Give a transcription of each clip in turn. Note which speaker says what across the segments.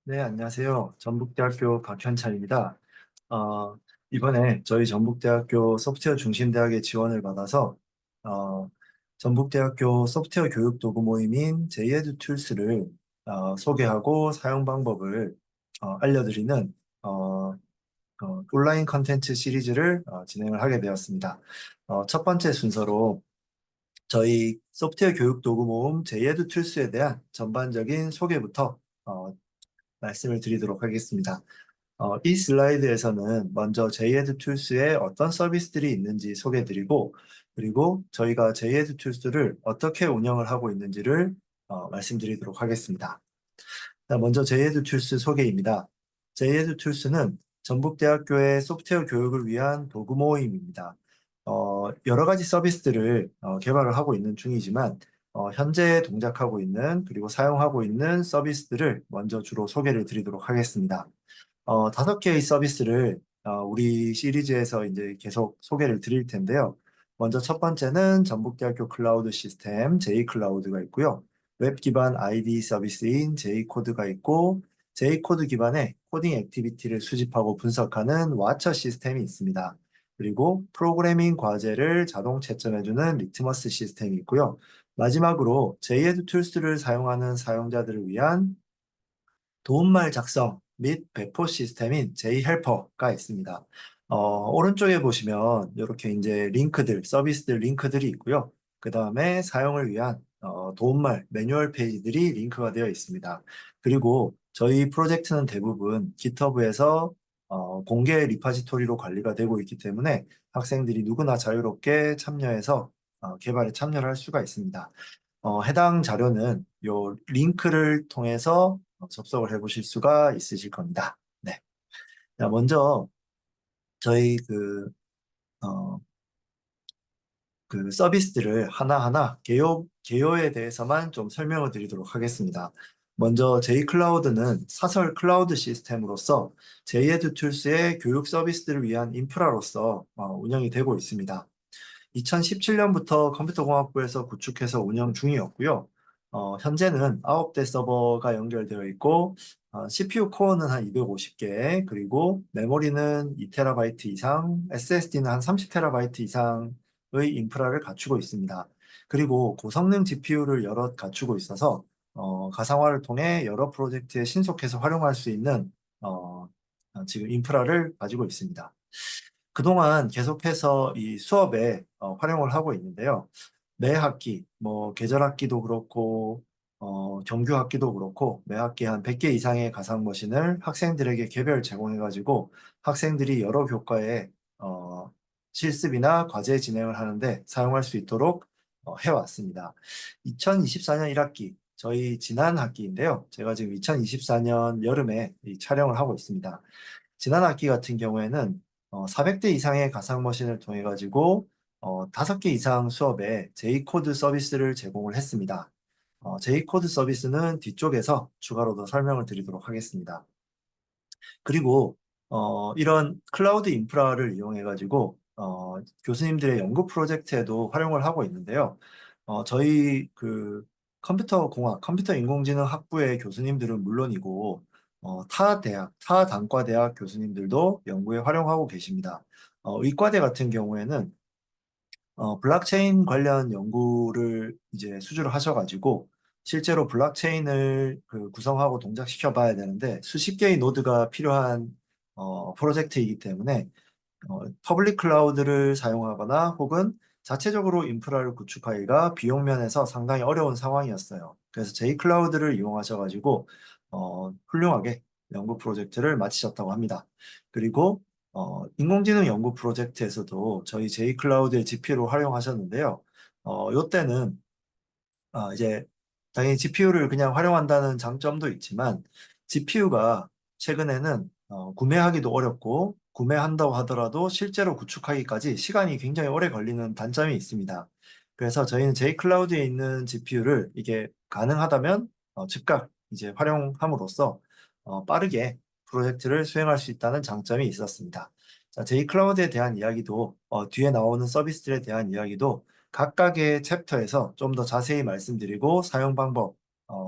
Speaker 1: 네, 안녕하세요. 전북대학교 박현찬입니다. 어, 이번에 저희 전북대학교 소프트웨어 중심대학에 지원을 받아서 어, 전북대학교 소프트웨어 교육 도구 모임인 JED 툴스를 소개하고 사용 방법을 알려드리는 온라인 컨텐츠 시리즈를 진행을 하게 되었습니다. 첫 번째 순서로 저희 소프트웨어 교육 도구 모임 JED 툴스에 대한 전반적인 소개부터 말씀을 드리도록 하겠습니다. 이 슬라이드에서는 먼저 JED 툴스에 어떤 서비스들이 있는지 소개해드리고, 그리고 저희가 JED 툴스를 어떻게 운영을 하고 있는지를 말씀드리도록 하겠습니다. 자, 먼저 JED 툴스 소개입니다. JED 툴스는 전북대학교의 소프트웨어 교육을 위한 도구 모임입니다. 여러 가지 서비스들을 개발을 하고 있는 중이지만, 현재 동작하고 있는 그리고 사용하고 있는 서비스들을 먼저 주로 소개를 드리도록 하겠습니다. 다섯 개의 서비스를 우리 시리즈에서 이제 계속 소개를 드릴 텐데요. 먼저 첫 번째는 전북대학교 클라우드 시스템 J클라우드가 있고요. 웹 기반 ID 서비스인 J코드가 있고, J코드 기반의 코딩 액티비티를 수집하고 분석하는 와처 시스템이 있습니다. 그리고 프로그래밍 과제를 자동 채점해주는 리트머스 시스템이 있고요. 마지막으로 JED 툴스를 사용하는 사용자들을 위한 도움말 작성 및 배포 시스템인 J헬퍼가 있습니다. 오른쪽에 보시면 이렇게 이제 링크들, 서비스들 링크들이 있고요. 그 다음에 사용을 위한 도움말 매뉴얼 페이지들이 링크가 되어 있습니다. 그리고 저희 프로젝트는 대부분 GitHub에서 공개 리파지토리로 관리가 되고 있기 때문에 학생들이 누구나 자유롭게 참여해서 개발에 참여를 할 수가 있습니다. 해당 자료는 요 링크를 통해서 접속을 해 보실 수가 있으실 겁니다. 네. 자, 먼저 저희 어, 그 서비스들을 하나하나 개요에 대해서만 좀 설명을 드리도록 하겠습니다. 먼저 J클라우드는 사설 클라우드 시스템으로서 JED 툴스의 교육 서비스들을 위한 인프라로서 운영이 되고 있습니다. 2017년부터 컴퓨터공학부에서 구축해서 운영 중이었고요. 현재는 9대 서버가 연결되어 있고, CPU 코어는 한 250개, 그리고 메모리는 2TB 이상, SSD는 한 30TB 이상의 인프라를 갖추고 있습니다. 그리고 고성능 GPU를 여럿 갖추고 있어서 가상화를 통해 여러 프로젝트에 신속해서 활용할 수 있는 지금 인프라를 가지고 있습니다. 그동안 계속해서 이 수업에 활용을 하고 있는데요. 매 학기, 뭐 계절 학기도 그렇고 정규 학기도 그렇고 매 학기 한 100개 이상의 가상 머신을 학생들에게 개별 제공해가지고 학생들이 여러 교과에 어, 실습이나 과제 진행을 하는데 사용할 수 있도록 해왔습니다. 2024년 1학기, 저희 지난 학기인데요. 제가 지금 2024년 여름에 이 촬영을 하고 있습니다. 지난 학기 같은 경우에는 400대 이상의 가상 머신을 통해 가지고 5개 이상 수업에 J코드 서비스를 제공을 했습니다. J코드 서비스는 뒤쪽에서 추가로 더 설명을 드리도록 하겠습니다. 그리고 이런 클라우드 인프라를 이용해 가지고 교수님들의 연구 프로젝트에도 활용을 하고 있는데요. 저희 컴퓨터 공학, 컴퓨터 인공지능 학부의 교수님들은 물론이고 타 대학, 타 단과 대학 교수님들도 연구에 활용하고 계십니다. 의과대 같은 경우에는 블록체인 관련 연구를 이제 수주를 하셔가지고 실제로 블록체인을 구성하고 동작시켜 봐야 되는데 수십 개의 노드가 필요한 프로젝트이기 때문에 퍼블릭 클라우드를 사용하거나 혹은 자체적으로 인프라를 구축하기가 비용 면에서 상당히 어려운 상황이었어요. 그래서 J클라우드를 이용하셔가지고 훌륭하게 연구 프로젝트를 마치셨다고 합니다. 그리고 인공지능 연구 프로젝트에서도 저희 J클라우드의 GPU를 활용하셨는데요. 요때는 이제 당연히 GPU를 그냥 활용한다는 장점도 있지만 GPU가 최근에는 구매하기도 어렵고 구매한다고 하더라도 실제로 구축하기까지 시간이 굉장히 오래 걸리는 단점이 있습니다. 그래서 저희는 J클라우드에 있는 GPU를 이게 가능하다면 즉각 이제 활용함으로써 빠르게 프로젝트를 수행할 수 있다는 장점이 있었습니다. 자, J클라우드에 대한 이야기도 뒤에 나오는 서비스들에 대한 이야기도 각각의 챕터에서 좀 더 자세히 말씀드리고 사용 방법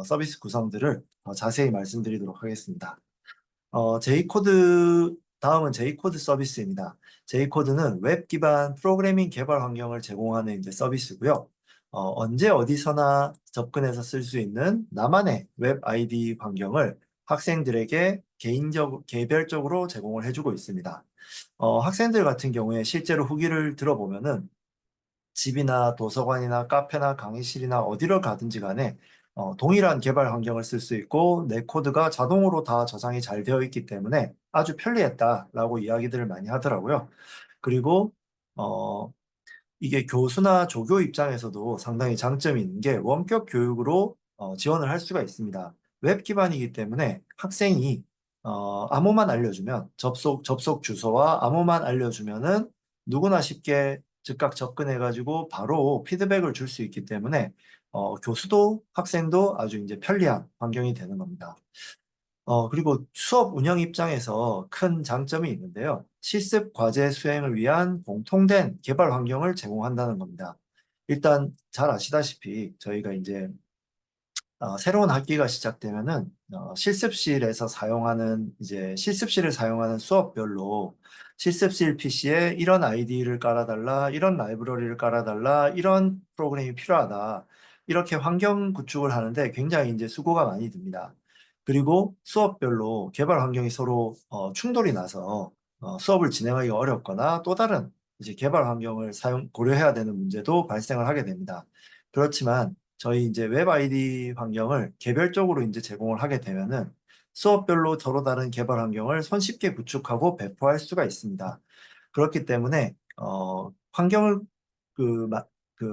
Speaker 1: 서비스 구성들을 자세히 말씀드리도록 하겠습니다. J코드, 다음은 J코드 서비스입니다. J코드는 웹 기반 프로그래밍 개발 환경을 제공하는 이제 서비스고요. 언제 어디서나 접근해서 쓸 수 있는 나만의 웹 아이디 환경을 학생들에게 개별적으로 제공을 해주고 있습니다. 학생들 같은 경우에 실제로 후기를 들어보면은 집이나 도서관이나 카페나 강의실이나 어디를 가든지 간에 동일한 개발 환경을 쓸 수 있고 내 코드가 자동으로 다 저장이 잘 되어 있기 때문에 아주 편리했다라고 이야기들을 많이 하더라고요. 그리고 어, 이게 교수나 조교 입장에서도 상당히 장점이 있는 게 원격 교육으로 지원을 할 수가 있습니다. 웹 기반이기 때문에 학생이 암호만 알려주면 접속 주소와 암호만 알려주면은 누구나 쉽게 즉각 접근해가지고 바로 피드백을 줄 수 있기 때문에 교수도 학생도 아주 이제 편리한 환경이 되는 겁니다. 그리고 수업 운영 입장에서 큰 장점이 있는데요. 실습 과제 수행을 위한 공통된 개발 환경을 제공한다는 겁니다. 일단 잘 아시다시피 저희가 이제 새로운 학기가 시작되면은 실습실에서 사용하는 이제 실습실을 사용하는 수업별로 실습실 PC에 이런 아이디를 깔아달라, 이런 라이브러리를 깔아달라, 이런 프로그램이 필요하다. 이렇게 환경 구축을 하는데 굉장히 이제 수고가 많이 듭니다. 그리고 수업별로 개발 환경이 서로 충돌이 나서 수업을 진행하기가 어렵거나 또 다른 이제 개발 환경을 고려해야 되는 문제도 발생을 하게 됩니다. 그렇지만 저희 이제 웹 아이디 환경을 개별적으로 이제 제공을 하게 되면은 수업별로 서로 다른 개발 환경을 손쉽게 구축하고 배포할 수가 있습니다. 그렇기 때문에 환경을 그, 마-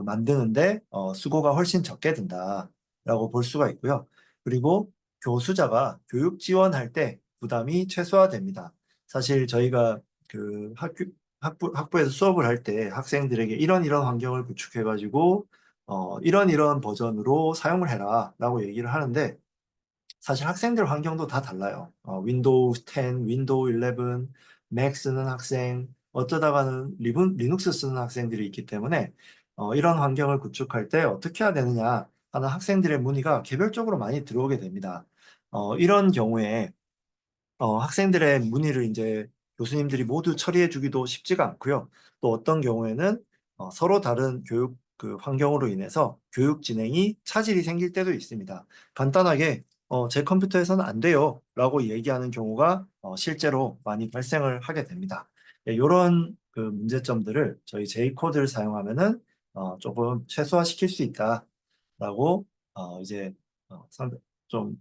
Speaker 1: 만드는데 수고가 훨씬 적게 든다라고 볼 수가 있고요. 그리고 교수자가 교육 지원할 때 부담이 최소화됩니다. 사실 저희가 그 학부에서 수업을 할 때 학생들에게 이런 환경을 구축해가지고 이런 버전으로 사용을 해라 라고 얘기를 하는데 사실 학생들 환경도 다 달라요. 윈도우 10, 윈도우 11, 맥 쓰는 학생, 어쩌다가는 리눅스 쓰는 학생들이 있기 때문에 이런 환경을 구축할 때 어떻게 해야 되느냐 하는 학생들의 문의가 개별적으로 많이 들어오게 됩니다. 이런 경우에 학생들의 문의를 이제 교수님들이 모두 처리해 주기도 쉽지가 않고요. 또 어떤 경우에는 서로 다른 교육 그 환경으로 인해서 교육 진행이 차질이 생길 때도 있습니다. 간단하게 제 컴퓨터에서는 안 돼요 라고 얘기하는 경우가 실제로 많이 발생을 하게 됩니다. 이런 그 문제점들을 저희 J코드를 사용하면은 조금 최소화시킬 수 있다라고 이제 좀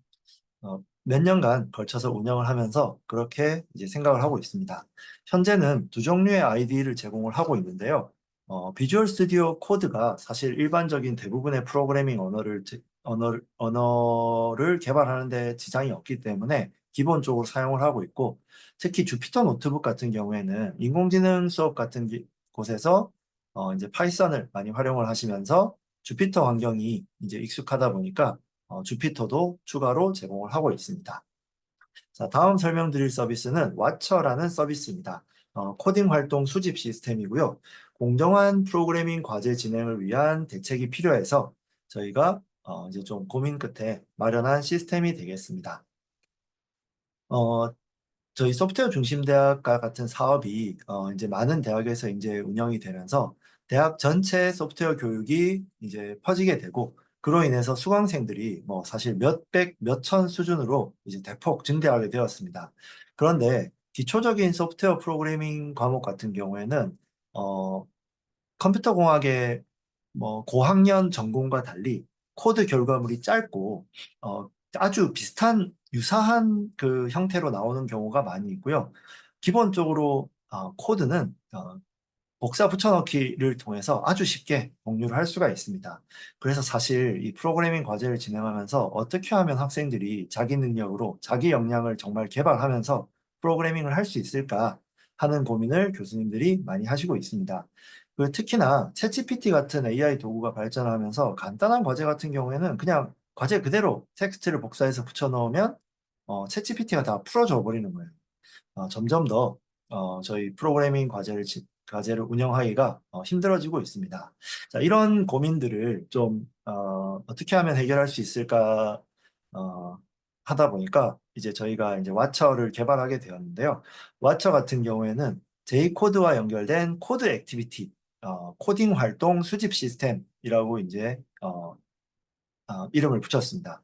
Speaker 1: 몇 년간 걸쳐서 운영을 하면서 그렇게 이제 생각을 하고 있습니다. 현재는 두 종류의 아이디를 제공을 하고 있는데요. 비주얼 스튜디오 코드가 사실 일반적인 대부분의 프로그래밍 언어를 개발하는 데 지장이 없기 때문에 기본적으로 사용을 하고 있고, 특히 주피터 노트북 같은 경우에는 인공지능 수업 같은 곳에서 이제 파이썬을 많이 활용을 하시면서 주피터 환경이 이제 익숙하다 보니까 주피터도 추가로 제공을 하고 있습니다. 자, 다음 설명드릴 서비스는 와처라는 서비스입니다. 코딩 활동 수집 시스템이고요. 공정한 프로그래밍 과제 진행을 위한 대책이 필요해서 저희가 이제 좀 고민 끝에 마련한 시스템이 되겠습니다. 어, 저희 소프트웨어 중심 대학과 같은 사업이 이제 많은 대학에서 이제 운영이 되면서 대학 전체 소프트웨어 교육이 이제 퍼지게 되고 그로 인해서 수강생들이 뭐 사실 몇백, 몇천 수준으로 이제 대폭 증대하게 되었습니다. 그런데 기초적인 소프트웨어 프로그래밍 과목 같은 경우에는 어, 컴퓨터 공학의 뭐 고학년 전공과 달리 코드 결과물이 짧고 아주 비슷한 유사한 그 형태로 나오는 경우가 많이 있고요. 기본적으로 코드는 복사 붙여넣기를 통해서 아주 쉽게 공유를 할 수가 있습니다. 그래서 사실 이 프로그래밍 과제를 진행하면서 어떻게 하면 학생들이 자기 능력으로 자기 역량을 정말 개발하면서 프로그래밍을 할 수 있을까 하는 고민을 교수님들이 많이 하시고 있습니다. 특히나 챗GPT 같은 AI 도구가 발전하면서 간단한 과제 같은 경우에는 그냥 과제 그대로 텍스트를 복사해서 붙여넣으면 챗GPT가 다 풀어줘 버리는 거예요. 점점 더 저희 프로그래밍 과제를 과제를 운영하기가 힘들어지고 있습니다. 자, 이런 고민들을 좀 어떻게 하면 해결할 수 있을까 어, 하다 보니까 이제 저희가 이제 왓처를 개발하게 되었는데요. 왓처 같은 경우에는 J코드와 연결된 코드 액티비티, 코딩 활동 수집 시스템이라고 이제 이름을 붙였습니다.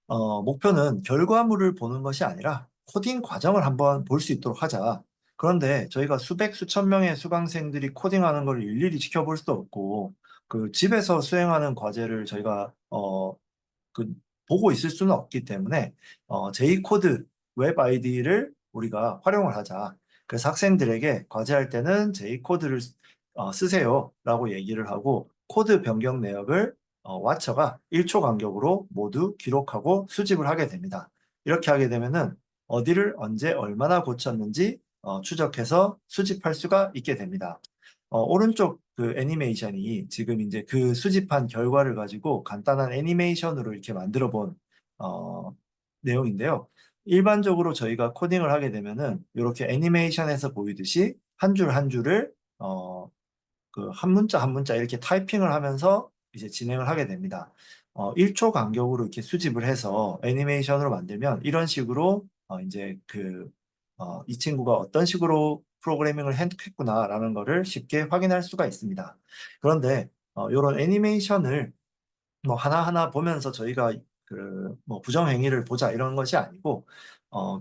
Speaker 1: 목표는 결과물을 보는 것이 아니라 코딩 과정을 한번 볼 수 있도록 하자. 그런데 저희가 수백, 수천 명의 수강생들이 코딩하는 걸 일일이 지켜볼 수도 없고, 그 집에서 수행하는 과제를 저희가 그 보고 있을 수는 없기 때문에 J코드 웹 아이디를 우리가 활용을 하자. 그래서 학생들에게 과제할 때는 J코드를 쓰세요라고 얘기를 하고 코드 변경 내역을 왓처가 1초 간격으로 모두 기록하고 수집을 하게 됩니다. 이렇게 하게 되면은 어디를 언제 얼마나 고쳤는지 추적해서 수집할 수가 있게 됩니다. 오른쪽 그 애니메이션이 지금 이제 그 수집한 결과를 가지고 간단한 애니메이션으로 이렇게 만들어 본 어, 내용인데요. 일반적으로 저희가 코딩을 하게 되면은 이렇게 애니메이션에서 보이듯이 한 줄 한 줄을 그 한 문자 한 문자 이렇게 타이핑을 하면서 이제 진행을 하게 됩니다. 1초 간격으로 이렇게 수집을 해서 애니메이션으로 만들면 이런 식으로 이제 이 친구가 어떤 식으로 프로그래밍을 했구나라는 거를 쉽게 확인할 수가 있습니다. 그런데 이런 애니메이션을 뭐 하나하나 보면서 저희가 그 뭐 부정행위를 보자 이런 것이 아니고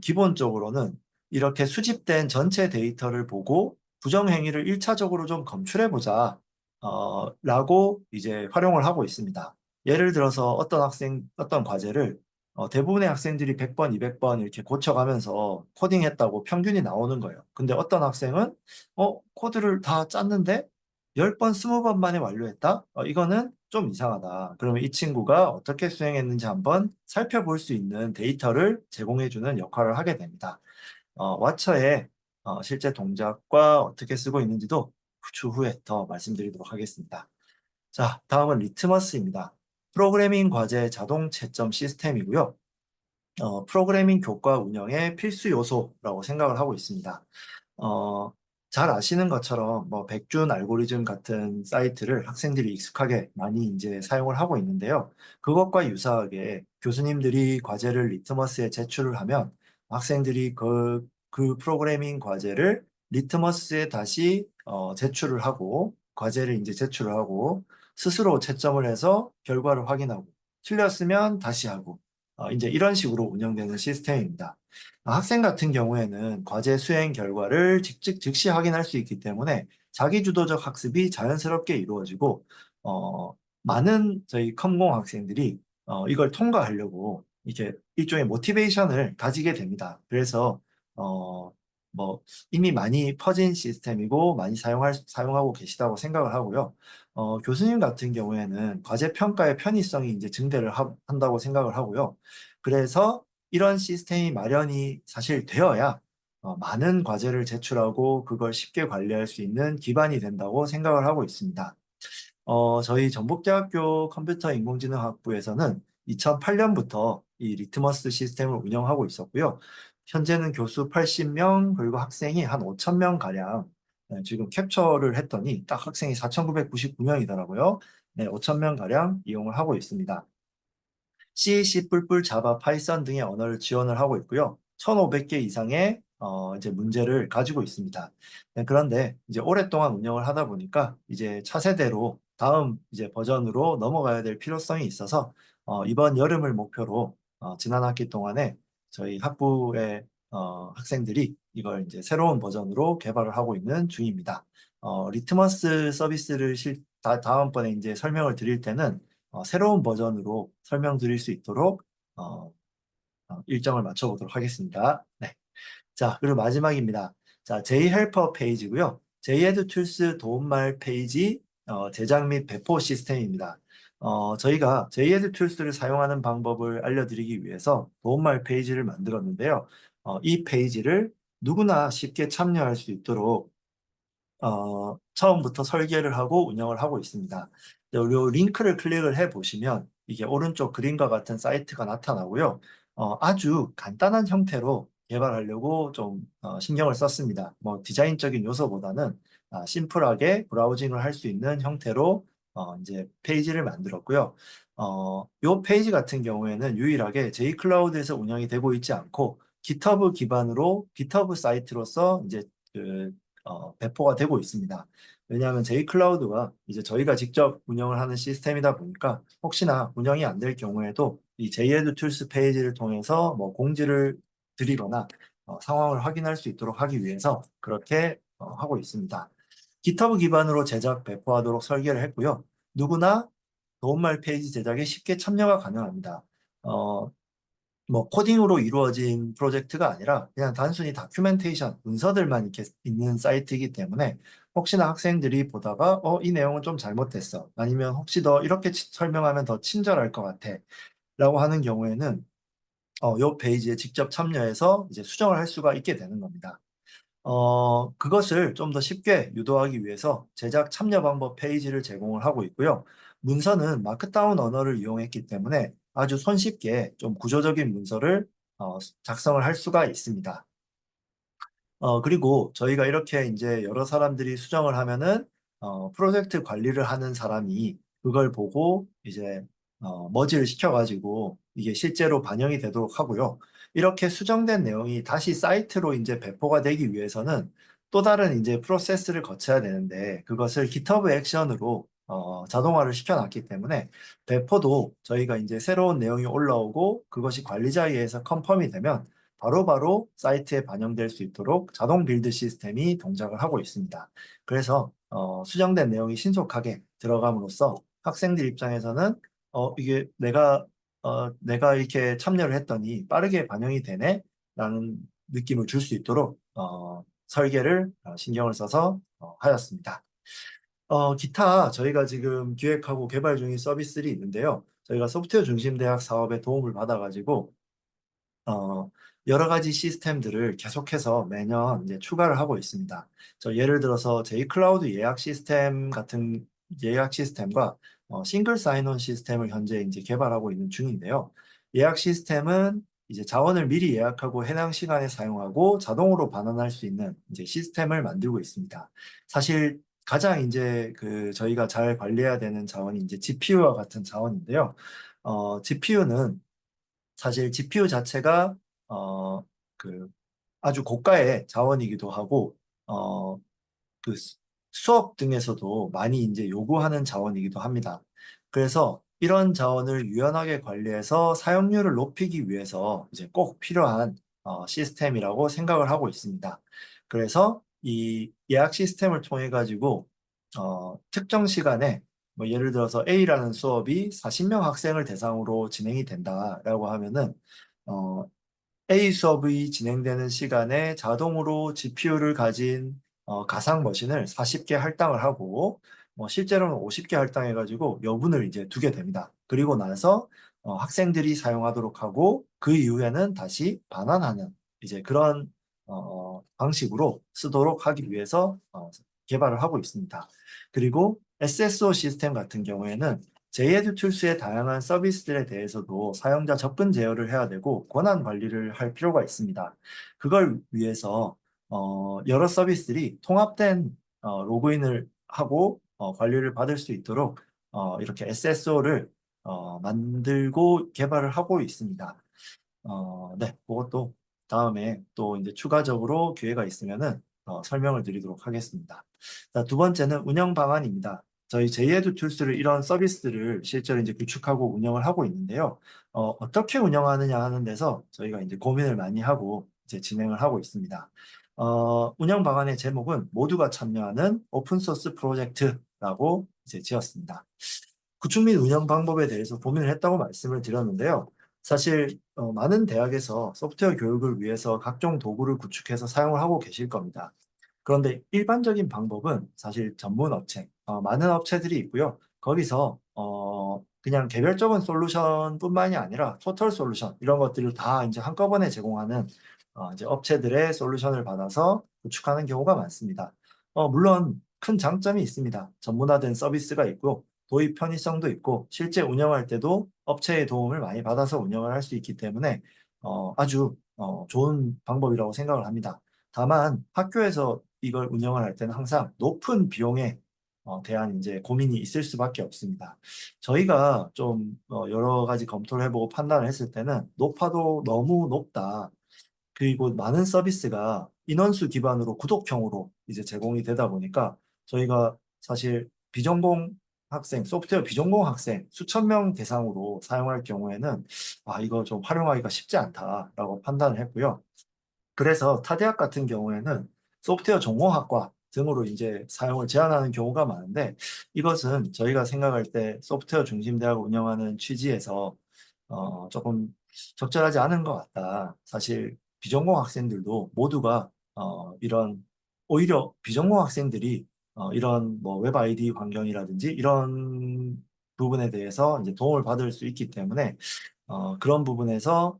Speaker 1: 기본적으로는 이렇게 수집된 전체 데이터를 보고 부정행위를 1차적으로 좀 검출해 보자 라고 이제 활용을 하고 있습니다. 예를 들어서 어떤 과제를 대부분의 학생들이 100번, 200번 이렇게 고쳐가면서 코딩했다고 평균이 나오는 거예요. 근데 어떤 학생은 코드를 다 짰는데 10번, 20번 만에 완료했다? 이거는 좀 이상하다. 그러면 이 친구가 어떻게 수행했는지 한번 살펴볼 수 있는 데이터를 제공해주는 역할을 하게 됩니다. 왓처의 실제 동작과 어떻게 쓰고 있는지도 추후에 더 말씀드리도록 하겠습니다. 자, 다음은 리트머스입니다. 프로그래밍 과제 자동 채점 시스템이고요. 프로그래밍 교과 운영의 필수 요소라고 생각을 하고 있습니다. 어, 잘 아시는 것처럼 뭐 백준 알고리즘 같은 사이트를 학생들이 익숙하게 많이 이제 사용을 하고 있는데요. 그것과 유사하게 교수님들이 과제를 리트머스에 제출을 하면 학생들이 그 프로그래밍 과제를 리트머스에 다시 제출을 하고 과제를 이제 제출을 하고 스스로 채점을 해서 결과를 확인하고 틀렸으면 다시 하고 이제 이런 식으로 운영되는 시스템입니다. 학생 같은 경우에는 과제 수행 결과를 즉시 확인할 수 있기 때문에 자기주도적 학습이 자연스럽게 이루어지고, 많은 저희 컴공 학생들이 이걸 통과하려고 이렇게 일종의 모티베이션을 가지게 됩니다. 그래서, 뭐, 이미 많이 퍼진 시스템이고 많이 사용하고 계시다고 생각을 하고요. 교수님 같은 경우에는 과제 평가의 편의성이 이제 증대를 한다고 생각을 하고요. 그래서 이런 시스템이 마련이 사실 되어야 많은 과제를 제출하고 그걸 쉽게 관리할 수 있는 기반이 된다고 생각을 하고 있습니다. 저희 전북대학교 컴퓨터인공지능학부에서는 2008년부터 이 리트머스 시스템을 운영하고 있었고요. 현재는 교수 80명, 그리고 학생이 한 5,000명 가량 지금 캡처를 했더니 딱 학생이 4,999명이더라고요. 네, 5,000명 가량 이용을 하고 있습니다. C, C++, 자바, 파이썬 등의 언어를 지원을 하고 있고요. 1,500개 이상의 이제 문제를 가지고 있습니다. 네, 그런데 이제 오랫동안 운영을 하다 보니까 이제 차세대로 다음 이제 버전으로 넘어가야 될 필요성이 있어서 이번 여름을 목표로 지난 학기 동안에 저희 학부의 학생들이 이걸 이제 새로운 버전으로 개발을 하고 있는 중입니다. 리트머스 서비스를 다음번에 이제 설명을 드릴 때는 새로운 버전으로 설명드릴 수 있도록 어, 일정을 맞춰보도록 하겠습니다. 네. 자, 그리고 마지막입니다. 자, J헬퍼 페이지고요. JEdTools 도움말 페이지 제작 및 배포 시스템입니다. 저희가 JEdTools를 사용하는 방법을 알려드리기 위해서 도움말 페이지를 만들었는데요. 이 페이지를 누구나 쉽게 참여할 수 있도록 처음부터 설계를 하고 운영을 하고 있습니다. 이 링크를 클릭을 해 보시면 이게 오른쪽 그림과 같은 사이트가 나타나고요. 아주 간단한 형태로 개발하려고 좀 신경을 썼습니다. 뭐 디자인적인 요소보다는 심플하게 브라우징을 할 수 있는 형태로 이제 페이지를 만들었고요. 이 페이지 같은 경우에는 유일하게 J-클라우드에서 운영이 되고 있지 않고 GitHub 기반으로 GitHub 사이트로서 이제 배포가 되고 있습니다. 왜냐하면 J-클라우드가 이제 저희가 직접 운영을 하는 시스템이다 보니까 혹시나 운영이 안 될 경우에도 이 JED 툴스 페이지를 통해서 뭐 공지를 드리거나 상황을 확인할 수 있도록 하기 위해서 그렇게 하고 있습니다. GitHub 기반으로 제작 배포하도록 설계를 했고요. 누구나 도움말 페이지 제작에 쉽게 참여가 가능합니다. 어, 뭐 코딩으로 이루어진 프로젝트가 아니라 그냥 단순히 다큐멘테이션, 문서들만 이렇게 있는 사이트이기 때문에 혹시나 학생들이 보다가 이 내용은 좀 잘못됐어. 아니면 혹시 더 이렇게 설명하면 더 친절할 것 같아. 라고 하는 경우에는 이 페이지에 직접 참여해서 이제 수정을 할 수가 있게 되는 겁니다. 그것을 좀 더 쉽게 유도하기 위해서 제작 참여 방법 페이지를 제공을 하고 있고요. 문서는 마크다운 언어를 이용했기 때문에 아주 손쉽게 좀 구조적인 문서를 작성을 할 수가 있습니다. 그리고 저희가 이렇게 이제 여러 사람들이 수정을 하면은, 프로젝트 관리를 하는 사람이 그걸 보고 이제, 머지를 시켜가지고 이게 실제로 반영이 되도록 하고요. 이렇게 수정된 내용이 다시 사이트로 이제 배포가 되기 위해서는 또 다른 이제 프로세스를 거쳐야 되는데 그것을 GitHub 액션으로 자동화를 시켜놨기 때문에 배포도 저희가 이제 새로운 내용이 올라오고 그것이 관리자에 의해서 컨펌이 되면 바로바로 사이트에 반영될 수 있도록 자동 빌드 시스템이 동작을 하고 있습니다. 그래서 수정된 내용이 신속하게 들어감으로써 학생들 입장에서는 이게 내가 이렇게 참여를 했더니 빠르게 반영이 되네? 라는 느낌을 줄 수 있도록 설계를 신경을 써서 하였습니다. 기타 저희가 지금 기획하고 개발 중인 서비스들이 있는데요. 저희가 소프트웨어 중심 대학 사업에 도움을 받아가지고 어, 여러 가지 시스템들을 계속해서 매년 이제 추가를 하고 있습니다. 예를 들어서 J-클라우드 예약 시스템 같은 예약 시스템과 싱글 사인온 시스템을 현재 이제 개발하고 있는 중인데요. 예약 시스템은 이제 자원을 미리 예약하고 해당 시간에 사용하고 자동으로 반환할 수 있는 이제 시스템을 만들고 있습니다. 사실 가장 이제 저희가 잘 관리해야 되는 자원이 이제 GPU와 같은 자원인데요. GPU는 사실 GPU 자체가 어, 그 아주 고가의 자원이기도 하고 어, 그 수업 등에서도 많이 이제 요구하는 자원이기도 합니다. 그래서 이런 자원을 유연하게 관리해서 사용률을 높이기 위해서 이제 꼭 필요한 시스템이라고 생각을 하고 있습니다. 그래서 이 예약 시스템을 통해 가지고 특정 시간에 뭐 예를 들어서 A라는 수업이 40명 학생을 대상으로 진행이 된다라고 하면은 어, A 수업이 진행되는 시간에 자동으로 GPU를 가진 가상 머신을 40개 할당을 하고 실제로는 50개 할당해가지고 여분을 이제 두게 됩니다. 그리고 나서 학생들이 사용하도록 하고 그 이후에는 다시 반환하는 이제 그런 방식으로 쓰도록 하기 위해서 개발을 하고 있습니다. 그리고 SSO 시스템 같은 경우에는 JED 툴스의 다양한 서비스들에 대해서도 사용자 접근 제어를 해야 되고 권한 관리를 할 필요가 있습니다. 그걸 위해서 여러 서비스들이 통합된 로그인을 하고 관리를 받을 수 있도록 이렇게 SSO를 만들고 개발을 하고 있습니다. 네, 그것도 다음에 또 이제 추가적으로 기회가 있으면은 설명을 드리도록 하겠습니다. 자, 두 번째는 운영 방안입니다. 저희 JED 툴스를 이런 서비스들을 실제로 이제 구축하고 운영을 하고 있는데요. 어떻게 운영하느냐 하는 데서 저희가 이제 고민을 많이 하고 이제 진행을 하고 있습니다. 운영 방안의 제목은 모두가 참여하는 오픈소스 프로젝트라고 이제 지었습니다. 구축 및 운영 방법에 대해서 고민을 했다고 말씀을 드렸는데요. 사실 많은 대학에서 소프트웨어 교육을 위해서 각종 도구를 구축해서 사용을 하고 계실 겁니다. 그런데 일반적인 방법은 사실 전문 업체, 많은 업체들이 있고요. 거기서 그냥 개별적인 솔루션뿐만이 아니라 토털 솔루션 이런 것들을 다 이제 한꺼번에 제공하는 이제 업체들의 솔루션을 받아서 구축하는 경우가 많습니다. 물론 큰 장점이 있습니다. 전문화된 서비스가 있고 도입 편의성도 있고 실제 운영할 때도 업체의 도움을 많이 받아서 운영을 할 수 있기 때문에 아주 좋은 방법이라고 생각을 합니다. 다만 학교에서 이걸 운영을 할 때는 항상 높은 비용에 대한 이제 고민이 있을 수밖에 없습니다. 저희가 좀 여러 가지 검토를 해보고 판단을 했을 때는 높아도 너무 높다. 그리고 많은 서비스가 인원수 기반으로 구독형으로 이제 제공이 되다 보니까 저희가 사실 비전공 학생, 소프트웨어 비전공 학생 수천 명 대상으로 사용할 경우에는 이거 좀 활용하기가 쉽지 않다라고 판단을 했고요. 그래서 타대학 같은 경우에는 소프트웨어 전공학과 등으로 이제 사용을 제한하는 경우가 많은데 이것은 저희가 생각할 때 소프트웨어 중심 대학을 운영하는 취지에서 조금 적절하지 않은 것 같다. 사실 비전공 학생들도 모두가 이런 오히려 비전공 학생들이 이런 뭐 웹 아이디 환경이라든지 이런 부분에 대해서 이제 도움을 받을 수 있기 때문에 그런 부분에서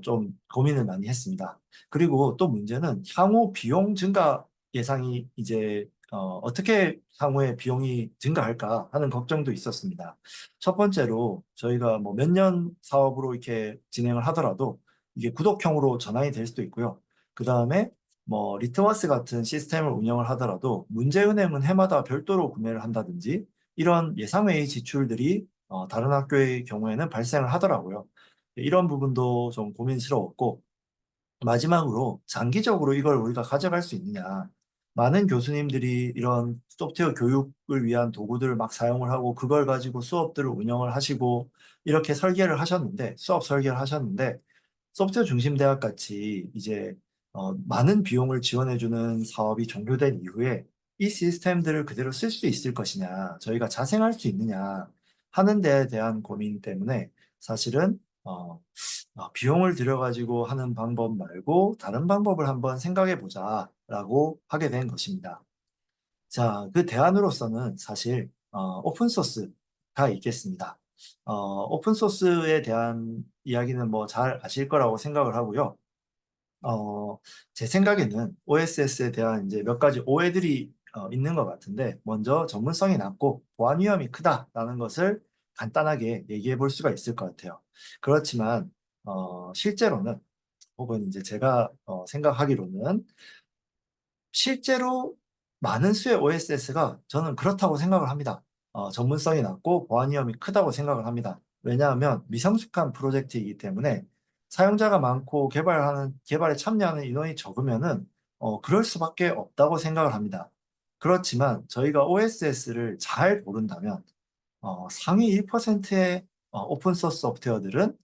Speaker 1: 좀 고민을 많이 했습니다. 그리고 또 문제는 향후 비용 증가 예상이 이제 어떻게 향후에 비용이 증가할까 하는 걱정도 있었습니다. 첫 번째로 저희가 뭐 몇 년 사업으로 이렇게 진행을 하더라도 이게 구독형으로 전환이 될 수도 있고요. 그 다음에 뭐 리트머스 같은 시스템을 운영을 하더라도 문제은행은 해마다 별도로 구매를 한다든지 이런 예상외의 지출들이 다른 학교의 경우에는 발생을 하더라고요. 이런 부분도 좀 고민스러웠고 마지막으로 장기적으로 이걸 우리가 가져갈 수 있느냐. 많은 교수님들이 이런 소프트웨어 교육을 위한 도구들을 막 사용을 하고 그걸 가지고 수업들을 운영을 하시고 이렇게 설계를 하셨는데 수업 설계를 하셨는데 소프트웨어 중심 대학 같이 이제 많은 비용을 지원해주는 사업이 종료된 이후에 이 시스템들을 그대로 쓸 수 있을 것이냐, 저희가 자생할 수 있느냐 하는 데에 대한 고민 때문에 사실은 비용을 들여가지고 하는 방법 말고 다른 방법을 한번 생각해 보자라고 하게 된 것입니다. 자, 그 대안으로서는 사실 오픈소스가 있겠습니다. 오픈소스에 대한 이야기는 뭐 잘 아실 거라고 생각을 하고요. 제 생각에는 OSS에 대한 이제 몇 가지 오해들이 있는 것 같은데, 먼저 전문성이 낮고 보안 위험이 크다라는 것을 간단하게 얘기해 볼 수가 있을 것 같아요. 그렇지만, 실제로는, 혹은 이제 제가 생각하기로는 실제로 많은 수의 OSS가 저는 그렇다고 생각을 합니다. 전문성이 낮고 보안 위험이 크다고 생각을 합니다. 왜냐하면 미성숙한 프로젝트이기 때문에 사용자가 많고 개발에 참여하는 인원이 적으면은 그럴 수밖에 없다고 생각을 합니다. 그렇지만 저희가 OSS를 잘 고른다면 상위 1%의 오픈소스 소프트웨어들은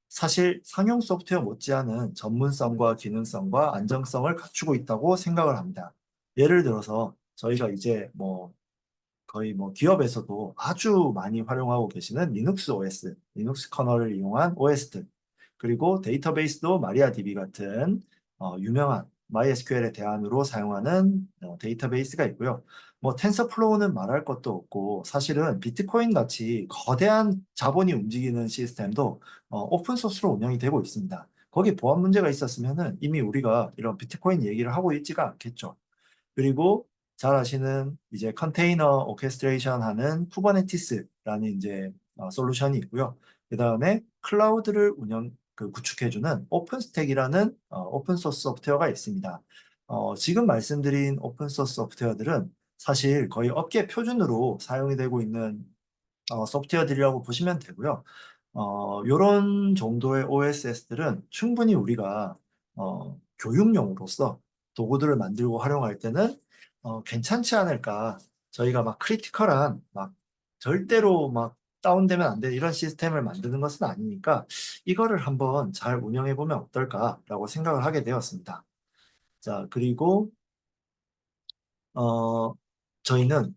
Speaker 1: 사실 상용 소프트웨어 못지않은 전문성과 기능성과 안정성을 갖추고 있다고 생각을 합니다. 예를 들어서 저희가 이제 뭐 거의 뭐 기업에서도 아주 많이 활용하고 계시는 리눅스 OS, 리눅스 커널을 이용한 OS들, 그리고 데이터베이스도 마리아DB 같은 유명한 MySQL의 대안으로 사용하는 데이터베이스가 있고요. 뭐 텐서플로우는 말할 것도 없고 사실은 비트코인 같이 거대한 자본이 움직이는 시스템도 오픈 소스로 운영이 되고 있습니다. 거기 보안 문제가 있었으면은 이미 우리가 이런 비트코인 얘기를 하고 있지가 않겠죠. 그리고 잘 아시는 이제 컨테이너 오케스트레이션 하는 쿠버네티스라는 이제 솔루션이 있고요. 그 다음에 클라우드를 구축해주는 오픈스택이라는 오픈 소스 소프트웨어가 있습니다. 지금 말씀드린 오픈 소스 소프트웨어들은 사실 거의 업계 표준으로 사용이 되고 있는 소프트웨어들이라고 보시면 되고요. 요런 정도의 OSS들은 충분히 우리가 교육용으로서 도구들을 만들고 활용할 때는 괜찮지 않을까. 저희가 막 크리티컬한 막 절대로 막 다운되면 안 되는 이런 시스템을 만드는 것은 아니니까 이거를 한번 잘 운영해 보면 어떨까라고 생각을 하게 되었습니다. 자, 그리고 어, 저희는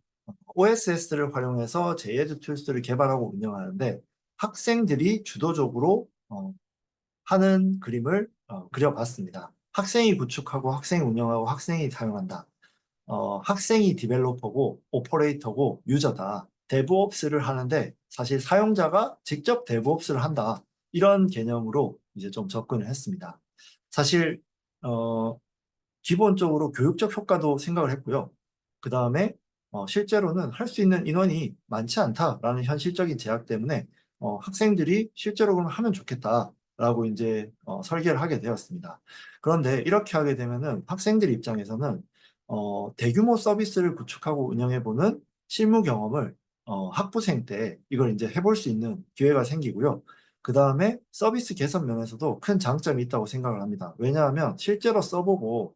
Speaker 1: OSS를 활용해서 JED 툴스를 개발하고 운영하는데 학생들이 주도적으로 하는 그림을 그려봤습니다. 학생이 구축하고 학생이 운영하고 학생이 사용한다. 학생이 디벨로퍼고 오퍼레이터고 유저다. 데브옵스를 하는데 사실 사용자가 직접 데브옵스를 한다. 이런 개념으로 이제 좀 접근을 했습니다. 사실 어, 기본적으로 교육적 효과도 생각을 했고요. 그 다음에 실제로는 할 수 있는 인원이 많지 않다라는 현실적인 제약 때문에 학생들이 실제로 그럼 하면 좋겠다. 라고 이제 설계를 하게 되었습니다. 그런데 이렇게 하게 되면은 학생들 입장에서는 대규모 서비스를 구축하고 운영해보는 실무 경험을 학부생 때 이걸 이제 해볼 수 있는 기회가 생기고요. 그 다음에 서비스 개선 면에서도 큰 장점이 있다고 생각을 합니다. 왜냐하면 실제로 써보고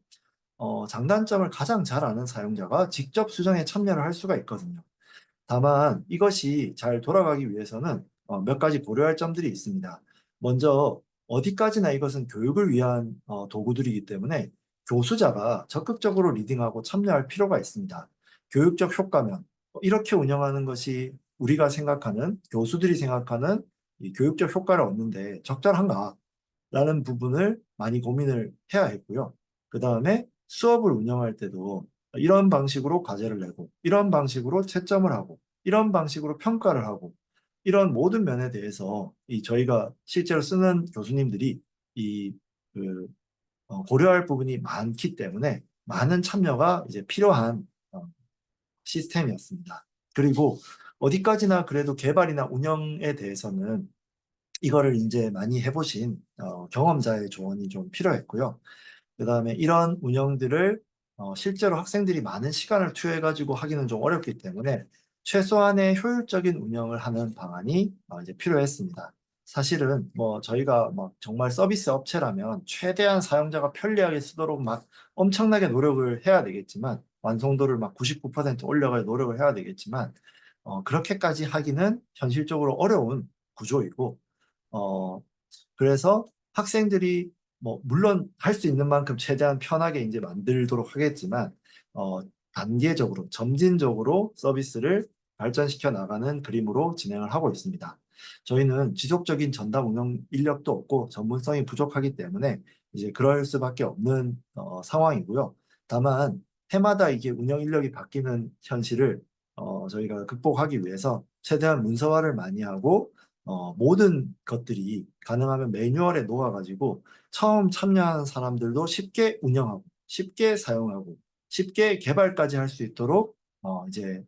Speaker 1: 장단점을 가장 잘 아는 사용자가 직접 수정에 참여를 할 수가 있거든요. 다만 이것이 잘 돌아가기 위해서는 몇 가지 고려할 점들이 있습니다. 먼저 어디까지나 이것은 교육을 위한 도구들이기 때문에 교수자가 적극적으로 리딩하고 참여할 필요가 있습니다. 교육적 효과면 이렇게 운영하는 것이 우리가 생각하는 교수들이 생각하는 이 교육적 효과를 얻는데 적절한가? 라는 부분을 많이 고민을 해야 했고요. 그 다음에 수업을 운영할 때도 이런 방식으로 과제를 내고, 이런 방식으로 채점을 하고, 이런 방식으로 평가를 하고, 이런 모든 면에 대해서 저희가 실제로 쓰는 교수님들이 이 그, 고려할 부분이 많기 때문에 많은 참여가 이제 필요한 시스템이었습니다. 그리고 어디까지나 그래도 개발이나 운영에 대해서는 이거를 이제 많이 해보신 경험자의 조언이 좀 필요했고요. 그 다음에 이런 운영들을 실제로 학생들이 많은 시간을 투여해가지고 하기는 좀 어렵기 때문에 최소한의 효율적인 운영을 하는 방안이 이제 필요했습니다. 사실은 뭐 저희가 뭐 정말 서비스 업체라면 최대한 사용자가 편리하게 쓰도록 막 엄청나게 노력을 해야 되겠지만 완성도를 막 99% 올려갈 노력을 해야 되겠지만 그렇게까지 하기는 현실적으로 어려운 구조이고 어, 그래서 학생들이 뭐 물론 할 수 있는 만큼 최대한 편하게 이제 만들도록 하겠지만 어, 단계적으로 점진적으로 서비스를 발전시켜 나가는 그림으로 진행을 하고 있습니다. 저희는 지속적인 전담 운영 인력도 없고 전문성이 부족하기 때문에 이제 그럴 수밖에 없는 상황이고요. 다만 해마다 이게 운영 인력이 바뀌는 현실을 저희가 극복하기 위해서 최대한 문서화를 많이 하고 모든 것들이 가능하면 매뉴얼에 녹아가지고 처음 참여하는 사람들도 쉽게 운영하고 쉽게 사용하고 쉽게 개발까지 할 수 있도록 이제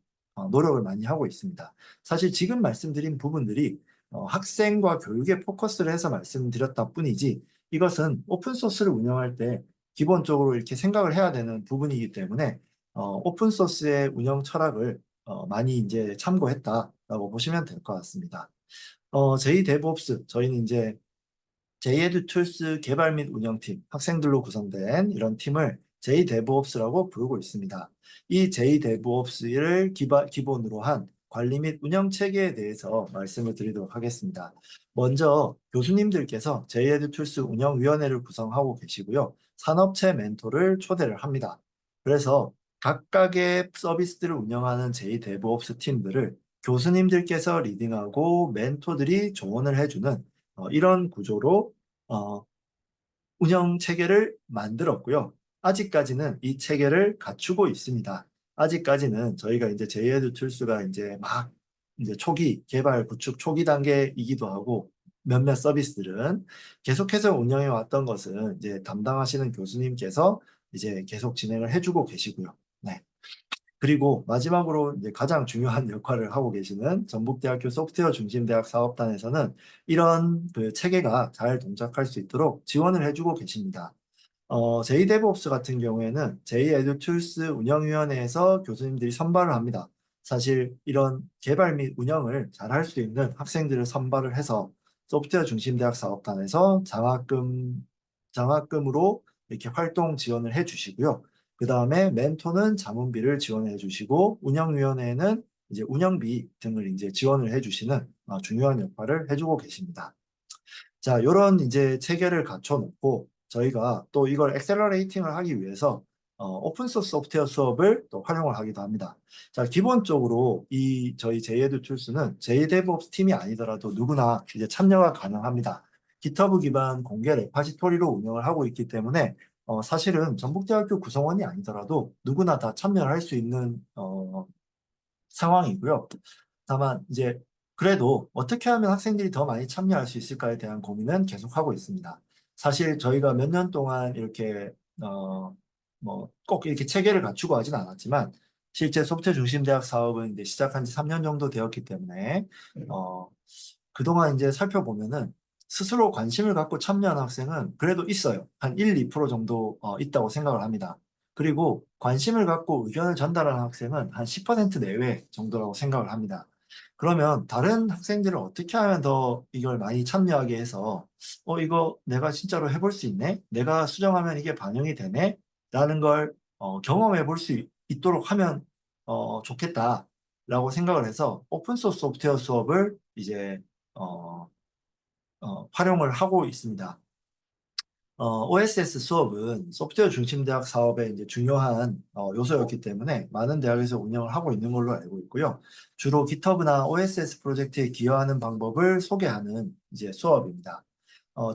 Speaker 1: 노력을 많이 하고 있습니다. 사실 지금 말씀드린 부분들이 학생과 교육에 포커스를 해서 말씀드렸다 뿐이지 이것은 오픈소스를 운영할 때 기본적으로 이렇게 생각을 해야 되는 부분이기 때문에 오픈소스의 운영 철학을 많이 이제 참고했다라고 보시면 될 것 같습니다. JDevOps, 저희는 이제 JED 툴스 개발 및 운영팀, 학생들로 구성된 이런 팀을 JDevOps라고 부르고 있습니다. 이 JDevOps를 기본으로 한 관리 및 운영 체계에 대해서 말씀을 드리도록 하겠습니다. 먼저 교수님들께서 JED 툴스 운영위원회를 구성하고 계시고요. 산업체 멘토를 초대를 합니다. 그래서 각각의 서비스들을 운영하는 JDevOps 팀들을 교수님들께서 리딩하고 멘토들이 조언을 해주는 이런 구조로 어, 운영 체계를 만들었고요. 아직까지는 이 체계를 갖추고 있습니다. 아직까지는 저희가 이제 제이에드 툴스가 이제 막 이제 초기 개발 구축 초기 단계이기도 하고 몇몇 서비스들은 계속해서 운영해 왔던 것은 이제 담당하시는 교수님께서 이제 계속 진행을 해주고 계시고요. 네. 그리고 마지막으로 이제 가장 중요한 역할을 하고 계시는 전북대학교 소프트웨어 중심대학 사업단에서는 이런 그 체계가 잘 동작할 수 있도록 지원을 해주고 계십니다. JDevOps 같은 경우에는 JEdTools 운영위원회에서 교수님들이 선발을 합니다. 사실 이런 개발 및 운영을 잘 할 수 있는 학생들을 선발을 해서 소프트웨어 중심대학 사업단에서 장학금으로 이렇게 활동 지원을 해 주시고요. 그 다음에 멘토는 자문비를 지원해 주시고 운영위원회는 이제 운영비 등을 이제 지원을 해 주시는 중요한 역할을 해주고 계십니다. 자, 이런 이제 체계를 갖춰놓고 저희가 또 이걸 엑셀러레이팅을 하기 위해서 오픈소스 소프트웨어 수업을 또 활용을 하기도 합니다. 자, 기본적으로 이 저희 JED 툴스는 JDevOps 팀이 아니더라도 누구나 이제 참여가 가능합니다. GitHub 기반 공개 레파지토리로 운영을 하고 있기 때문에 사실은 전북대학교 구성원이 아니더라도 누구나 다 참여를 할 수 있는 상황이고요. 다만 이제 그래도 어떻게 하면 학생들이 더 많이 참여할 수 있을까에 대한 고민은 계속하고 있습니다. 사실 저희가 몇 년 동안 이렇게 뭐 꼭 이렇게 체계를 갖추고 하진 않았지만 실제 소프트웨어 중심 대학 사업은 이제 시작한 지 3년 정도 되었기 때문에 그동안 이제 살펴보면은 스스로 관심을 갖고 참여하는 학생은 그래도 있어요. 한 1, 2% 정도 있다고 생각을 합니다. 그리고 관심을 갖고 의견을 전달하는 학생은 한 10% 내외 정도라고 생각을 합니다. 그러면 다른 학생들은 어떻게 하면 더 이걸 많이 참여하게 해서 이거 내가 진짜로 해볼 수 있네? 내가 수정하면 이게 반영이 되네? 라는 걸 경험해 볼 수 있도록 하면 좋겠다라고 생각을 해서 오픈소스 소프트웨어 수업을 이제 어, 활용을 하고 있습니다. OSS 수업은 소프트웨어 중심 대학 사업의 이제 중요한 요소였기 때문에 많은 대학에서 운영을 하고 있는 걸로 알고 있고요. 주로 GitHub나 OSS 프로젝트에 기여하는 방법을 소개하는 이제 수업입니다.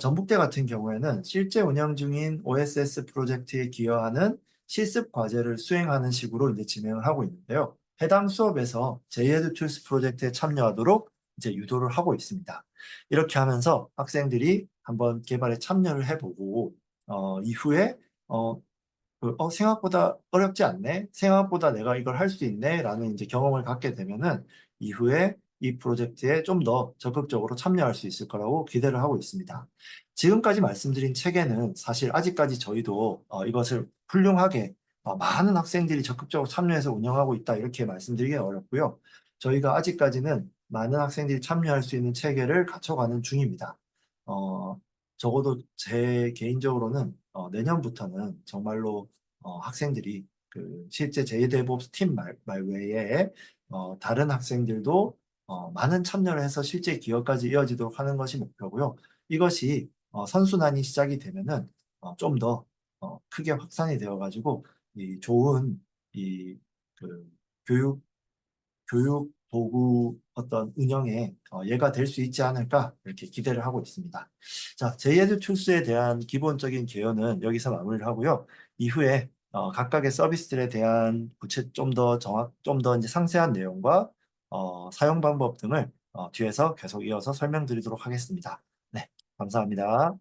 Speaker 1: 전북대 같은 경우에는 실제 운영 중인 OSS 프로젝트에 기여하는 실습 과제를 수행하는 식으로 이제 진행을 하고 있는데요. 해당 수업에서 JED Tools 프로젝트에 참여하도록 이제 유도를 하고 있습니다. 이렇게 하면서 학생들이 한번 개발에 참여를 해보고 이후에 생각보다 어렵지 않네? 생각보다 내가 이걸 할 수 있네? 라는 이제 경험을 갖게 되면은 이후에 이 프로젝트에 좀 더 적극적으로 참여할 수 있을 거라고 기대를 하고 있습니다. 지금까지 말씀드린 체계는 사실 아직까지 저희도 이것을 훌륭하게 많은 학생들이 적극적으로 참여해서 운영하고 있다 이렇게 말씀드리기는 어렵고요. 저희가 아직까지는 많은 학생들이 참여할 수 있는 체계를 갖춰가는 중입니다. 어, 적어도 제 개인적으로는 내년부터는 정말로 학생들이 그 실제 제이데브옵스 팀 말외에 다른 학생들도 많은 참여를 해서 실제 기여까지 이어지도록 하는 것이 목표고요. 이것이 선순환이 시작이 되면은 좀 더 크게 확산이 되어가지고 이 좋은 이그 교육 교육 도구 어떤 운영에 얘가 될 수 있지 않을까 이렇게 기대를 하고 있습니다. 자, JED 툴스에 대한 기본적인 개요는 여기서 마무리를 하고요. 이후에 각각의 서비스들에 대한 좀 더 좀 더 이제 상세한 내용과 사용 방법 등을 뒤에서 계속 이어서 설명드리도록 하겠습니다. 네, 감사합니다.